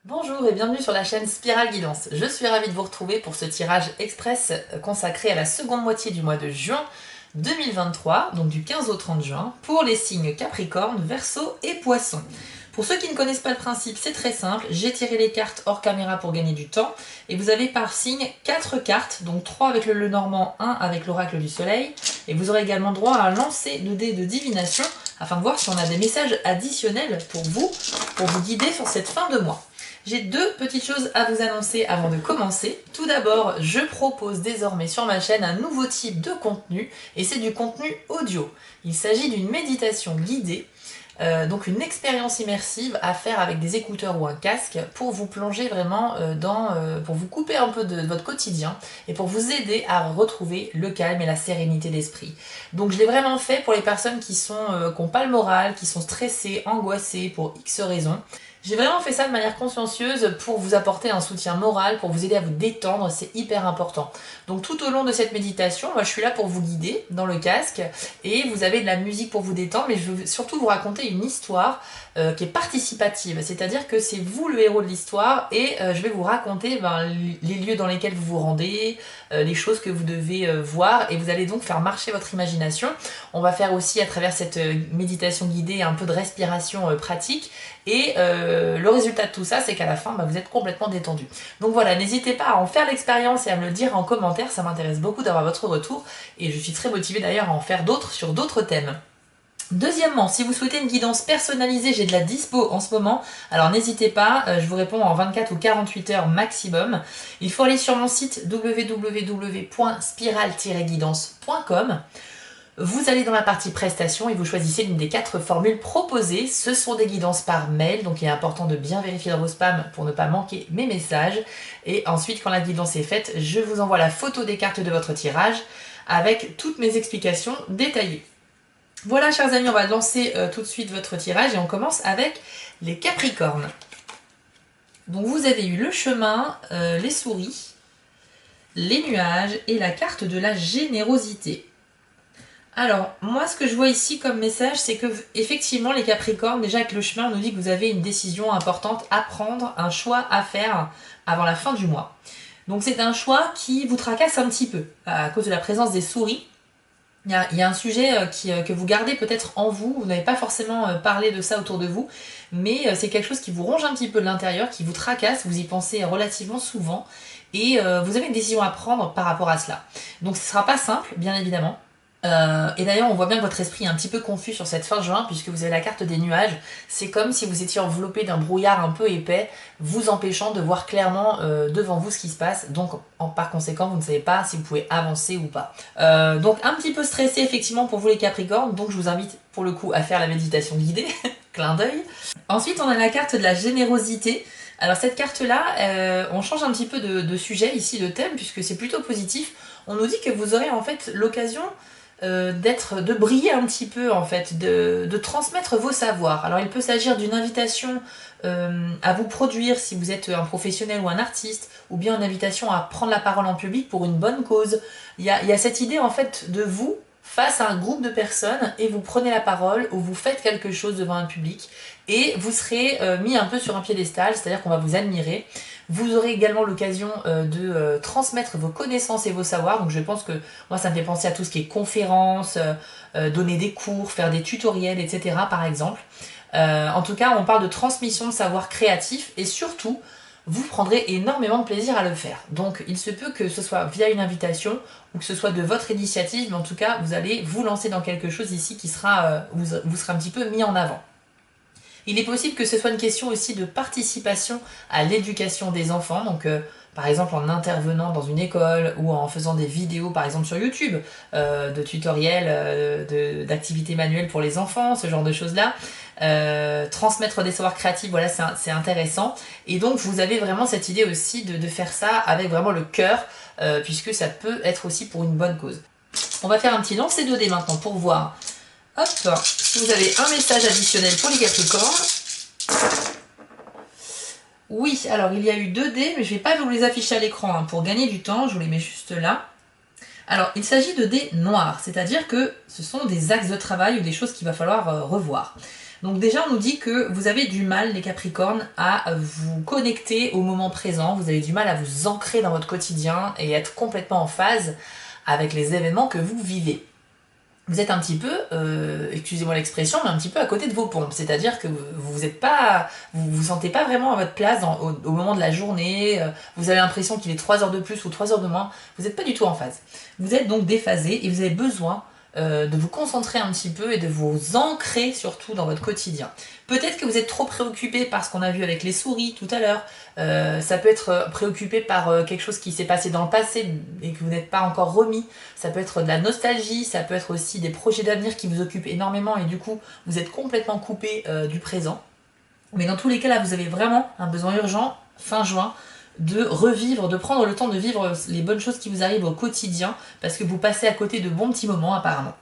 Bonjour et bienvenue sur la chaîne Spirale Guidance. Je suis ravie de vous retrouver pour ce tirage express consacré à la seconde moitié du mois de juin 2023, donc du 15 au 30 juin, pour les signes Capricorne, Verseau et Poisson. Pour ceux qui ne connaissent pas le principe, c'est très simple, j'ai tiré les cartes hors caméra pour gagner du temps, et vous avez par signe 4 cartes, donc 3 avec le Lenormand, 1 avec l'oracle du soleil, et vous aurez également droit à un lancer de dés de divination, afin de voir si on a des messages additionnels pour vous guider sur cette fin de mois. J'ai deux petites choses à vous annoncer avant de commencer. Tout d'abord, je propose désormais sur ma chaîne un nouveau type de contenu, et c'est du contenu audio. Il s'agit d'une méditation guidée, donc une expérience immersive à faire avec des écouteurs ou un casque pour vous plonger vraiment pour vous couper un peu de votre quotidien et pour vous aider à retrouver le calme et la sérénité d'esprit. Donc je l'ai vraiment fait pour les personnes qui n'ont pas le moral, qui sont stressées, angoissées pour X raisons. J'ai vraiment fait ça de manière consciencieuse pour vous apporter un soutien moral, pour vous aider à vous détendre, c'est hyper important. Donc tout au long de cette méditation, moi je suis là pour vous guider dans le casque et vous avez de la musique pour vous détendre, mais je veux surtout vous raconter une histoire qui est participative, c'est-à-dire que c'est vous le héros de l'histoire et je vais vous raconter les lieux dans lesquels vous vous rendez, les choses que vous devez voir, et vous allez donc faire marcher votre imagination. On va faire aussi à travers cette méditation guidée un peu de respiration pratique, et le résultat de tout ça, c'est qu'à la fin, vous êtes complètement détendu. Donc voilà, n'hésitez pas à en faire l'expérience et à me le dire en commentaire, ça m'intéresse beaucoup d'avoir votre retour, et je suis très motivée d'ailleurs à en faire d'autres sur d'autres thèmes. Deuxièmement, si vous souhaitez une guidance personnalisée, j'ai de la dispo en ce moment, alors n'hésitez pas, je vous réponds en 24 ou 48 heures maximum. Il faut aller sur mon site www.spiral-guidance.com. Vous allez dans la partie prestations et vous choisissez l'une des 4 formules proposées. Ce sont des guidances par mail, donc il est important de bien vérifier dans vos spams pour ne pas manquer mes messages. Et ensuite, quand la guidance est faite, je vous envoie la photo des cartes de votre tirage avec toutes mes explications détaillées. Voilà, chers amis, on va lancer tout de suite votre tirage et on commence avec les Capricornes. Donc vous avez eu le chemin, les souris, les nuages et la carte de la générosité. Alors, moi, ce que je vois ici comme message, c'est que, effectivement, les Capricornes, déjà avec le chemin, on nous dit que vous avez une décision importante à prendre, un choix à faire avant la fin du mois. Donc, c'est un choix qui vous tracasse un petit peu, à cause de la présence des souris. Il y a un sujet que vous gardez peut-être en vous, vous n'avez pas forcément parlé de ça autour de vous, mais c'est quelque chose qui vous ronge un petit peu de l'intérieur, qui vous tracasse, vous y pensez relativement souvent, et vous avez une décision à prendre par rapport à cela. Donc ce ne sera pas simple, bien évidemment. Et d'ailleurs, on voit bien que votre esprit est un petit peu confus sur cette fin juin, puisque vous avez la carte des nuages. C'est comme si vous étiez enveloppé d'un brouillard un peu épais, vous empêchant de voir clairement devant vous ce qui se passe. Donc, par conséquent, vous ne savez pas si vous pouvez avancer ou pas. Donc, un petit peu stressé, effectivement, pour vous les Capricornes. Donc, je vous invite, pour le coup, à faire la méditation guidée. Clin d'œil. Ensuite, on a la carte de la générosité. Alors, cette carte-là, on change un petit peu de sujet ici, de thème, puisque c'est plutôt positif. On nous dit que vous aurez, en fait, l'occasion de briller un petit peu, en fait, de transmettre vos savoirs. Alors il peut s'agir d'une invitation à vous produire si vous êtes un professionnel ou un artiste, ou bien une invitation à prendre la parole en public pour une bonne cause. Il y a cette idée, en fait, de vous face à un groupe de personnes, et vous prenez la parole ou vous faites quelque chose devant un public, et vous serez mis un peu sur un piédestal, c'est-à-dire qu'on va vous admirer. Vous aurez également l'occasion de transmettre vos connaissances et vos savoirs. Donc je pense que moi ça me fait penser à tout ce qui est conférences, donner des cours, faire des tutoriels, etc. par exemple. En tout cas, on parle de transmission de savoir créatif, et surtout, vous prendrez énormément de plaisir à le faire. Donc il se peut que ce soit via une invitation ou que ce soit de votre initiative, mais en tout cas, vous allez vous lancer dans quelque chose ici qui sera, vous sera un petit peu mis en avant. Il est possible que ce soit une question aussi de participation à l'éducation des enfants, donc par exemple en intervenant dans une école ou en faisant des vidéos par exemple sur YouTube, de tutoriels, d'activités manuelles pour les enfants, ce genre de choses-là. Transmettre des savoirs créatifs, voilà, c'est intéressant. Et donc vous avez vraiment cette idée aussi de faire ça avec vraiment le cœur, puisque ça peut être aussi pour une bonne cause. On va faire un petit lancer de dés maintenant pour voir. Hop, si vous avez un message additionnel pour les Capricornes. Oui, alors il y a eu 2 dés, mais je ne vais pas vous les afficher à l'écran pour gagner du temps, je vous les mets juste là. Alors, il s'agit de dés noirs, c'est-à-dire que ce sont des axes de travail ou des choses qu'il va falloir revoir. Donc déjà, on nous dit que vous avez du mal, les Capricornes, à vous connecter au moment présent. Vous avez du mal à vous ancrer dans votre quotidien et être complètement en phase avec les événements que vous vivez. Vous êtes un petit peu, excusez-moi l'expression, mais un petit peu à côté de vos pompes. C'est-à-dire que vous sentez pas vraiment à votre place au moment de la journée. Vous avez l'impression qu'il est 3 heures de plus ou 3 heures de moins. Vous n'êtes pas du tout en phase. Vous êtes donc déphasé et vous avez besoin de vous concentrer un petit peu et de vous ancrer surtout dans votre quotidien. Peut-être que vous êtes trop préoccupé par ce qu'on a vu avec les souris tout à l'heure. Ça peut être préoccupé par quelque chose qui s'est passé dans le passé et que vous n'êtes pas encore remis. Ça peut être de la nostalgie, ça peut être aussi des projets d'avenir qui vous occupent énormément et du coup vous êtes complètement coupé du présent. Mais dans tous les cas là, vous avez vraiment un besoin urgent, fin juin, de revivre, de prendre le temps de vivre les bonnes choses qui vous arrivent au quotidien parce que vous passez à côté de bons petits moments apparemment.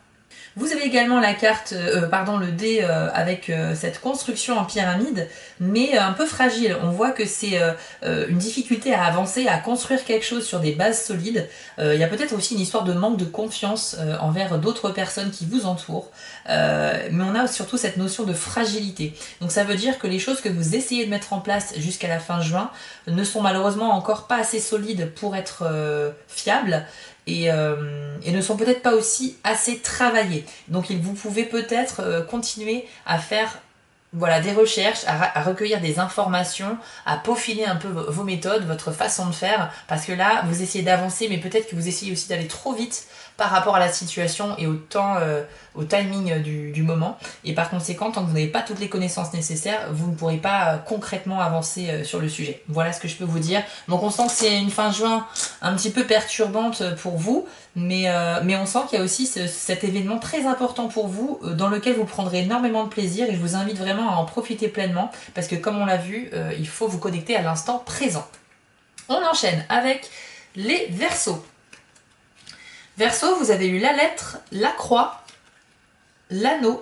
Vous avez également la carte, le dé avec cette construction en pyramide, mais un peu fragile. On voit que c'est une difficulté à avancer, à construire quelque chose sur des bases solides. Il y a peut-être aussi une histoire de manque de confiance envers d'autres personnes qui vous entourent. Mais on a surtout cette notion de fragilité. Donc ça veut dire que les choses que vous essayez de mettre en place jusqu'à la fin juin ne sont malheureusement encore pas assez solides pour être fiables. Et ne sont peut-être pas aussi assez travaillés. Donc vous pouvez peut-être continuer à faire des recherches, à recueillir des informations, à peaufiner un peu vos méthodes, votre façon de faire, parce que là, vous essayez d'avancer, mais peut-être que vous essayez aussi d'aller trop vite par rapport à la situation et au temps, au timing du moment. Et par conséquent, tant que vous n'avez pas toutes les connaissances nécessaires, vous ne pourrez pas concrètement avancer sur le sujet. Voilà ce que je peux vous dire. Donc on sent que c'est une fin juin un petit peu perturbante pour vous, mais on sent qu'il y a aussi cet événement très important pour vous, dans lequel vous prendrez énormément de plaisir, et je vous invite vraiment à en profiter pleinement, parce que comme on l'a vu, il faut vous connecter à l'instant présent. On enchaîne avec les Verseaux. Verseau, vous avez eu la lettre, la croix, l'anneau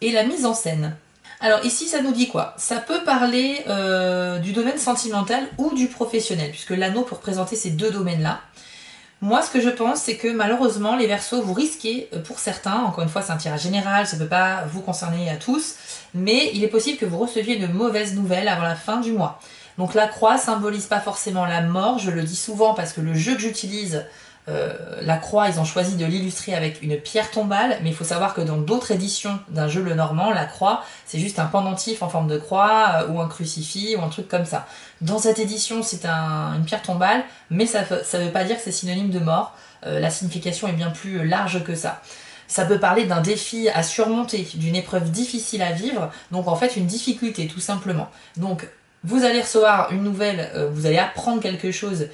et la mise en scène. Alors ici, ça nous dit quoi? Ça peut parler du domaine sentimental ou du professionnel, puisque l'anneau peut représenter ces deux domaines-là. Moi, ce que je pense, c'est que malheureusement, les Verseaux, vous risquez, pour certains, encore une fois, c'est un tirage général, ça ne peut pas vous concerner à tous, mais il est possible que vous receviez de mauvaises nouvelles avant la fin du mois. Donc la croix symbolise pas forcément la mort, je le dis souvent parce que le jeu que j'utilise, la croix, ils ont choisi de l'illustrer avec une pierre tombale, mais il faut savoir que dans d'autres éditions d'un jeu le normand, la croix, c'est juste un pendentif en forme de croix, ou un crucifix, ou un truc comme ça. Dans cette édition, c'est une pierre tombale, mais ça veut pas dire que c'est synonyme de mort. La signification est bien plus large que ça. Ça peut parler d'un défi à surmonter, d'une épreuve difficile à vivre, donc en fait une difficulté tout simplement. Donc vous allez recevoir une nouvelle, vous allez apprendre quelque chose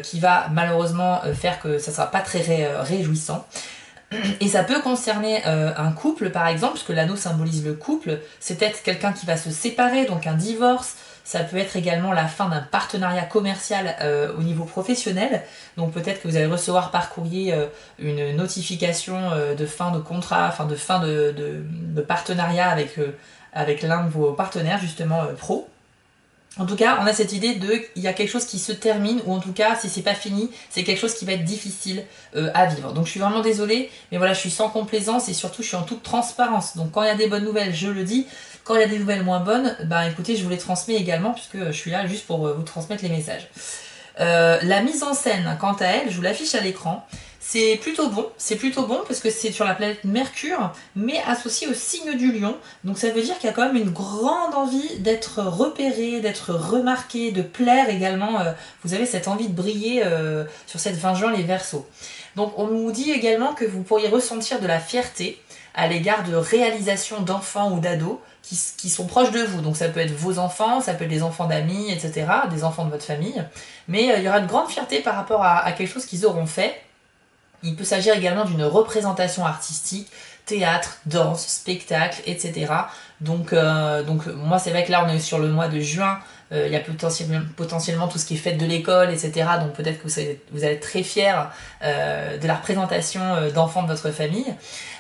qui va malheureusement faire que ça ne sera pas très réjouissant. Et ça peut concerner un couple par exemple, puisque l'anneau symbolise le couple. C'est peut-être quelqu'un qui va se séparer, donc un divorce. Ça peut être également la fin d'un partenariat commercial au niveau professionnel. Donc peut-être que vous allez recevoir par courrier une notification de fin de contrat, enfin de fin de partenariat avec l'un de vos partenaires justement pro. En tout cas, on a cette idée il y a quelque chose qui se termine, ou en tout cas, si c'est pas fini, c'est quelque chose qui va être difficile à vivre. Donc je suis vraiment désolée, mais voilà, je suis sans complaisance et surtout je suis en toute transparence. Donc quand il y a des bonnes nouvelles, je le dis. Quand il y a des nouvelles moins bonnes, écoutez, je vous les transmets également, puisque je suis là juste pour vous transmettre les messages. La mise en scène, quant à elle, je vous l'affiche à l'écran. C'est plutôt bon parce que c'est sur la planète Mercure, mais associé au signe du lion. Donc ça veut dire qu'il y a quand même une grande envie d'être repéré, d'être remarqué, de plaire également. Vous avez cette envie de briller sur cette 20 juin les Verseaux. Donc on nous dit également que vous pourriez ressentir de la fierté à l'égard de réalisations d'enfants ou d'ados qui sont proches de vous. Donc ça peut être vos enfants, ça peut être des enfants d'amis, etc., des enfants de votre famille. Mais il y aura une grande fierté par rapport à quelque chose qu'ils auront fait. Il peut s'agir également d'une représentation artistique, théâtre, danse, spectacle, etc. Donc moi c'est vrai que là on est sur le mois de juin, il y a potentiellement tout ce qui est fête de l'école, etc. Donc peut-être que vous allez être très fiers de la représentation d'enfants de votre famille.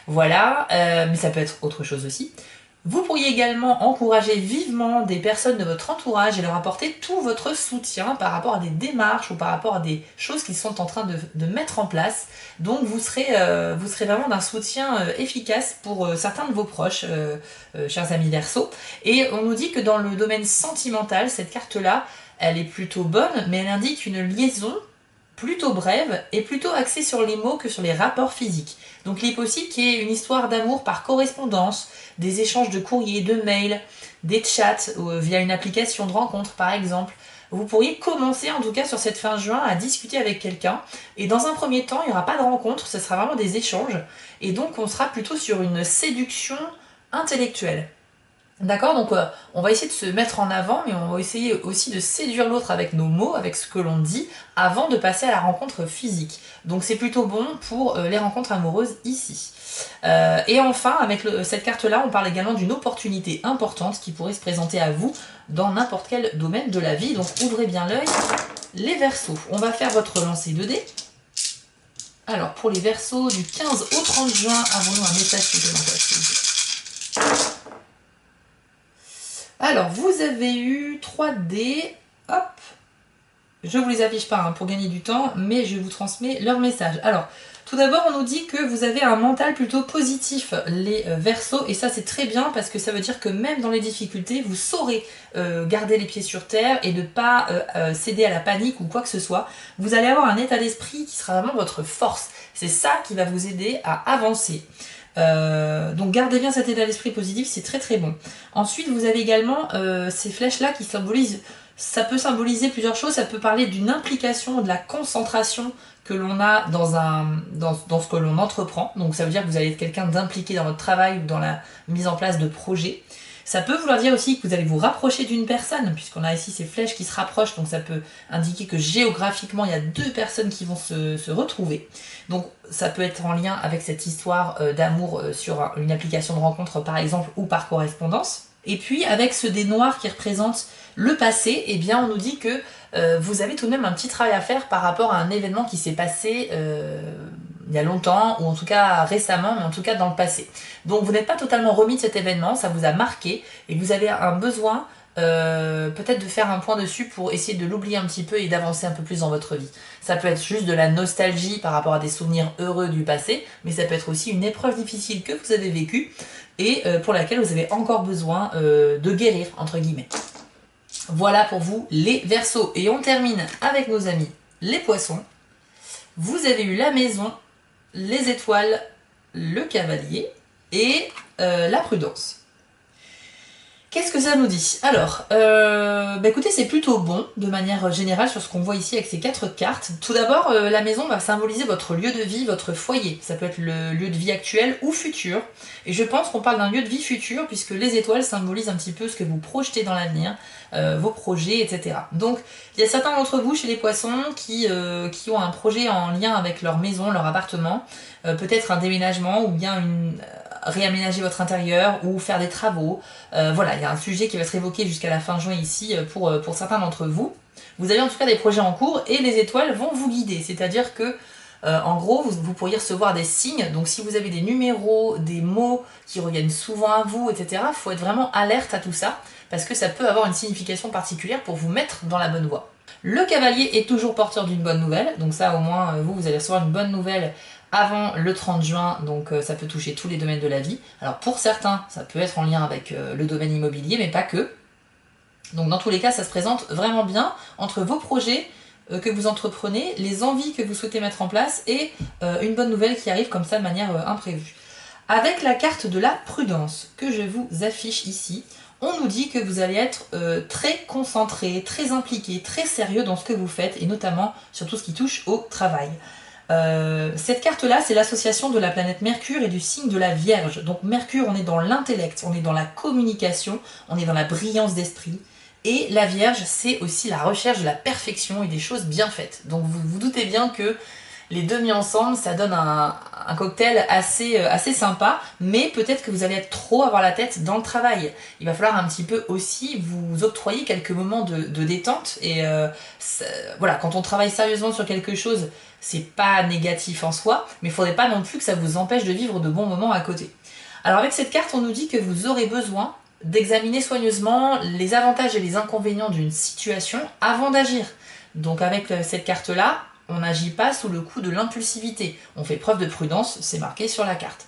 Voilà, mais ça peut être autre chose aussi. Vous pourriez également encourager vivement des personnes de votre entourage et leur apporter tout votre soutien par rapport à des démarches ou par rapport à des choses qu'ils sont en train de mettre en place. Donc vous serez vraiment d'un soutien efficace pour certains de vos proches, chers amis Verseau. Et on nous dit que dans le domaine sentimental, cette carte-là, elle est plutôt bonne, mais elle indique une liaison plutôt brève et plutôt axée sur les mots que sur les rapports physiques. Donc il est possible qu'il y ait une histoire d'amour par correspondance, des échanges de courriers, de mails, des chats via une application de rencontre par exemple. Vous pourriez commencer en tout cas sur cette fin juin à discuter avec quelqu'un et dans un premier temps il n'y aura pas de rencontre, ce sera vraiment des échanges et donc on sera plutôt sur une séduction intellectuelle. D'accord, donc on va essayer de se mettre en avant, mais on va essayer aussi de séduire l'autre avec nos mots, avec ce que l'on dit, avant de passer à la rencontre physique. Donc c'est plutôt bon pour les rencontres amoureuses ici. Et enfin, avec cette carte-là, on parle également d'une opportunité importante qui pourrait se présenter à vous dans n'importe quel domaine de la vie. Donc ouvrez bien l'œil, les Verseaux. On va faire votre lancer 2D. Alors pour les Verseaux, du 15 au 30 juin, avons-nous un message supplémentaire s'il vous plaît ? Alors, vous avez eu 3D, hop, je vous les affiche pas pour gagner du temps, mais je vous transmets leur message. Alors, tout d'abord, on nous dit que vous avez un mental plutôt positif, les Verseaux, et ça c'est très bien parce que ça veut dire que même dans les difficultés, vous saurez garder les pieds sur terre et ne pas céder à la panique ou quoi que ce soit. Vous allez avoir un état d'esprit qui sera vraiment votre force. C'est ça qui va vous aider à avancer. Donc gardez bien cet état d'esprit positif, c'est très très bon. Ensuite vous avez également ces flèches là qui symbolisent, ça peut symboliser plusieurs choses, ça peut parler d'une implication, de la concentration que l'on a dans ce que l'on entreprend, donc ça veut dire que vous allez être quelqu'un d'impliqué dans votre travail ou dans la mise en place de projets. Ça peut vouloir dire aussi que vous allez vous rapprocher d'une personne, puisqu'on a ici ces flèches qui se rapprochent, donc ça peut indiquer que géographiquement, il y a deux personnes qui vont se retrouver. Donc ça peut être en lien avec cette histoire d'amour sur une application de rencontre par exemple, ou par correspondance. Et puis avec ce dé noir qui représente le passé, eh bien on nous dit que vous avez tout de même un petit travail à faire par rapport à un événement qui s'est passé il y a longtemps, ou en tout cas récemment, mais en tout cas dans le passé. Donc vous n'êtes pas totalement remis de cet événement, ça vous a marqué, et vous avez un besoin peut-être de faire un point dessus pour essayer de l'oublier un petit peu et d'avancer un peu plus dans votre vie. Ça peut être juste de la nostalgie par rapport à des souvenirs heureux du passé, mais ça peut être aussi une épreuve difficile que vous avez vécue et pour laquelle vous avez encore besoin de guérir, entre guillemets. Voilà pour vous les Verseaux. Et on termine avec nos amis les Poissons. Vous avez eu la Maison, les Étoiles, le Cavalier et la Prudence. Qu'est-ce que ça nous dit? Alors, écoutez, c'est plutôt bon de manière générale sur ce qu'on voit ici avec ces 4 cartes. Tout d'abord, la maison va symboliser votre lieu de vie, votre foyer. Ça peut être le lieu de vie actuel ou futur. Et je pense qu'on parle d'un lieu de vie futur puisque les étoiles symbolisent un petit peu ce que vous projetez dans l'avenir, vos projets, etc. Donc, il y a certains d'entre vous chez les poissons qui ont un projet en lien avec leur maison, leur appartement, peut-être un déménagement ou bien réaménager votre intérieur ou faire des travaux. Voilà, il y a un sujet qui va être évoqué jusqu'à la fin juin ici pour certains d'entre vous. Vous avez en tout cas des projets en cours et les étoiles vont vous guider, c'est-à-dire que en gros, vous pourriez recevoir des signes, donc si vous avez des numéros, des mots qui reviennent souvent à vous, etc., il faut être vraiment alerte à tout ça, parce que ça peut avoir une signification particulière pour vous mettre dans la bonne voie. Le cavalier est toujours porteur d'une bonne nouvelle, donc ça au moins vous allez recevoir une bonne nouvelle avant le 30 juin, donc ça peut toucher tous les domaines de la vie. Alors pour certains, ça peut être en lien avec le domaine immobilier, mais pas que. Donc dans tous les cas, ça se présente vraiment bien entre vos projets que vous entreprenez, les envies que vous souhaitez mettre en place et une bonne nouvelle qui arrive comme ça de manière imprévue. Avec la carte de la prudence que je vous affiche ici, on nous dit que vous allez être très concentré, très impliqué, très sérieux dans ce que vous faites et notamment sur tout ce qui touche au travail. Cette carte-là, c'est l'association de la planète Mercure et du signe de la Vierge. Donc Mercure, on est dans l'intellect, on est dans la communication, on est dans la brillance d'esprit. Et la Vierge, c'est aussi la recherche de la perfection et des choses bien faites. Donc vous vous doutez bien que les deux mis ensemble, ça donne un cocktail assez sympa, mais peut-être que vous allez être trop avoir la tête dans le travail. Il va falloir un petit peu aussi vous octroyer quelques moments de détente. Et voilà, quand on travaille sérieusement sur quelque chose, c'est pas négatif en soi, mais il faudrait pas non plus que ça vous empêche de vivre de bons moments à côté. Alors avec cette carte, on nous dit que vous aurez besoin d'examiner soigneusement les avantages et les inconvénients d'une situation avant d'agir. Donc avec cette carte-là, on n'agit pas sous le coup de l'impulsivité. On fait preuve de prudence, c'est marqué sur la carte.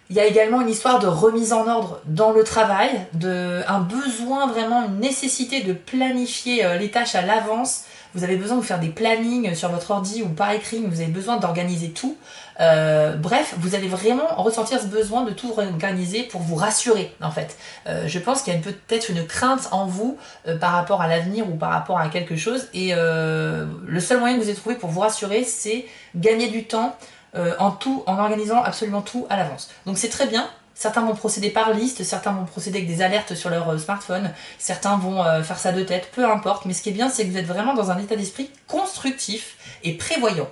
Il y a également une histoire de remise en ordre dans le travail, un besoin, vraiment une nécessité de planifier les tâches à l'avance. Vous avez besoin de faire des plannings sur votre ordi ou par écrit, vous avez besoin d'organiser tout. Bref, vous allez vraiment ressentir ce besoin de tout organiser pour vous rassurer en fait. Je pense qu'il y a peut-être une crainte en vous par rapport à l'avenir ou par rapport à quelque chose et le seul moyen que vous avez trouvé pour vous rassurer, c'est gagner du temps en organisant absolument tout à l'avance. Donc c'est très bien. Certains vont procéder par liste, certains vont procéder avec des alertes sur leur smartphone, certains vont faire ça de tête, peu importe. Mais ce qui est bien, c'est que vous êtes vraiment dans un état d'esprit constructif et prévoyant.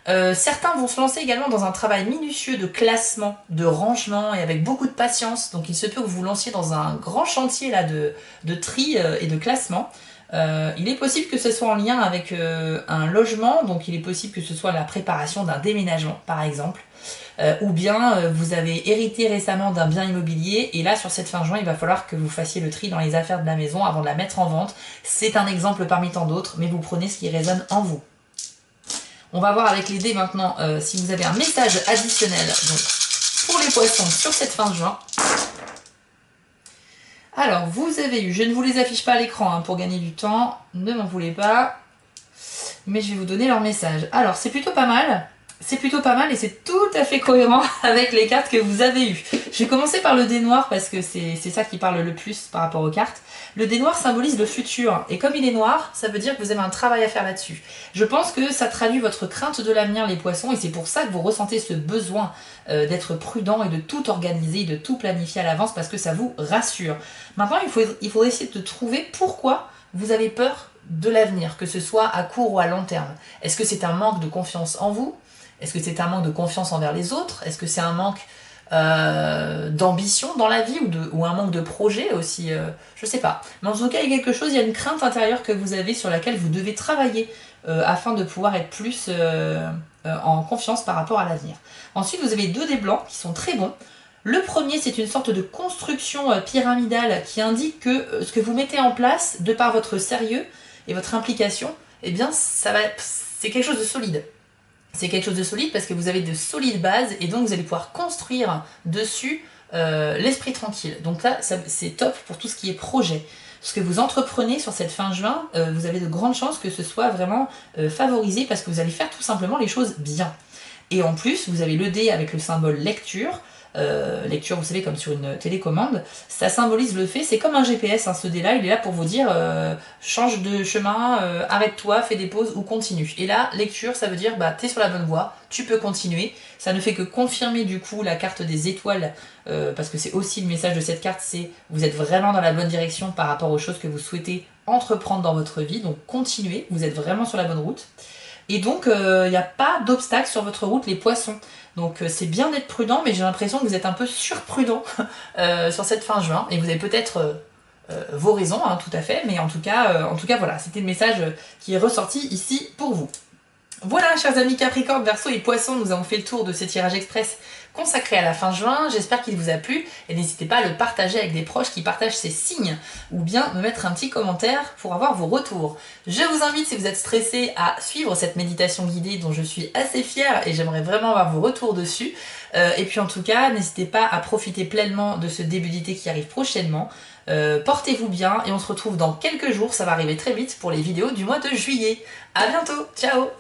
Certains vont se lancer également dans un travail minutieux de classement, de rangement et avec beaucoup de patience. Donc il se peut que vous vous lanciez dans un grand chantier là, de tri et de classement. Il est possible que ce soit en lien avec un logement, donc il est possible que ce soit la préparation d'un déménagement par exemple. Ou bien vous avez hérité récemment d'un bien immobilier et là sur cette fin juin il va falloir que vous fassiez le tri dans les affaires de la maison avant de la mettre en vente. C'est un exemple parmi tant d'autres, mais vous prenez ce qui résonne en vous. On va voir avec les dés maintenant si vous avez un message additionnel donc, pour les poissons sur cette fin de juin. Alors, vous avez eu, je ne vous les affiche pas à l'écran hein, pour gagner du temps, ne m'en voulez pas, mais je vais vous donner leur message. Alors, c'est plutôt pas mal et c'est tout à fait cohérent avec les cartes que vous avez eues. Je vais commencer par le dé noir parce que c'est ça qui parle le plus par rapport aux cartes. Le dé noir symbolise le futur et comme il est noir, ça veut dire que vous avez un travail à faire là-dessus. Je pense que ça traduit votre crainte de l'avenir les poissons et c'est pour ça que vous ressentez ce besoin d'être prudent et de tout organiser, de tout planifier à l'avance parce que ça vous rassure. Maintenant, il faut essayer de trouver pourquoi vous avez peur de l'avenir, que ce soit à court ou à long terme. Est-ce que c'est un manque de confiance en vous ? Est-ce que c'est un manque de confiance envers les autres? Est-ce que c'est un manque d'ambition dans la vie ou un manque de projet aussi? Je sais pas. Mais en tout cas, il y a quelque chose, il y a une crainte intérieure que vous avez sur laquelle vous devez travailler afin de pouvoir être plus en confiance par rapport à l'avenir. Ensuite, vous avez deux dés blancs qui sont très bons. Le premier, c'est une sorte de construction pyramidale qui indique que ce que vous mettez en place, de par votre sérieux et votre implication, eh bien, c'est quelque chose de solide. C'est quelque chose de solide parce que vous avez de solides bases et donc vous allez pouvoir construire dessus l'esprit tranquille. Donc là, c'est top pour tout ce qui est projet. Ce que vous entreprenez sur cette fin juin, vous avez de grandes chances que ce soit vraiment favorisé parce que vous allez faire tout simplement les choses bien. Et en plus, vous avez le dé avec le symbole lecture. Lecture, vous savez, comme sur une télécommande, ça symbolise le fait, c'est comme un GPS, hein, ce dé-là, il est là pour vous dire change de chemin, arrête-toi, fais des pauses ou continue. Et là, lecture, ça veut dire bah t'es sur la bonne voie, tu peux continuer. Ça ne fait que confirmer du coup la carte des étoiles, parce que c'est aussi le message de cette carte, c'est vous êtes vraiment dans la bonne direction par rapport aux choses que vous souhaitez entreprendre dans votre vie, donc continuez, vous êtes vraiment sur la bonne route. Et donc, il n'y a pas d'obstacle sur votre route, les poissons. Donc, c'est bien d'être prudent, mais j'ai l'impression que vous êtes un peu surprudent sur cette fin juin. Et vous avez peut-être vos raisons, hein, tout à fait. Mais en tout cas voilà, c'était le message qui est ressorti ici pour vous. Voilà, chers amis Capricorne, Verseau et Poissons, nous avons fait le tour de ce tirage express consacré à la fin juin. J'espère qu'il vous a plu et n'hésitez pas à le partager avec des proches qui partagent ces signes ou bien me mettre un petit commentaire pour avoir vos retours. Je vous invite, si vous êtes stressé, à suivre cette méditation guidée dont je suis assez fière et j'aimerais vraiment avoir vos retours dessus. Et puis en tout cas, n'hésitez pas à profiter pleinement de ce début d'été qui arrive prochainement. Portez-vous bien et on se retrouve dans quelques jours, ça va arriver très vite pour les vidéos du mois de juillet. À bientôt, ciao!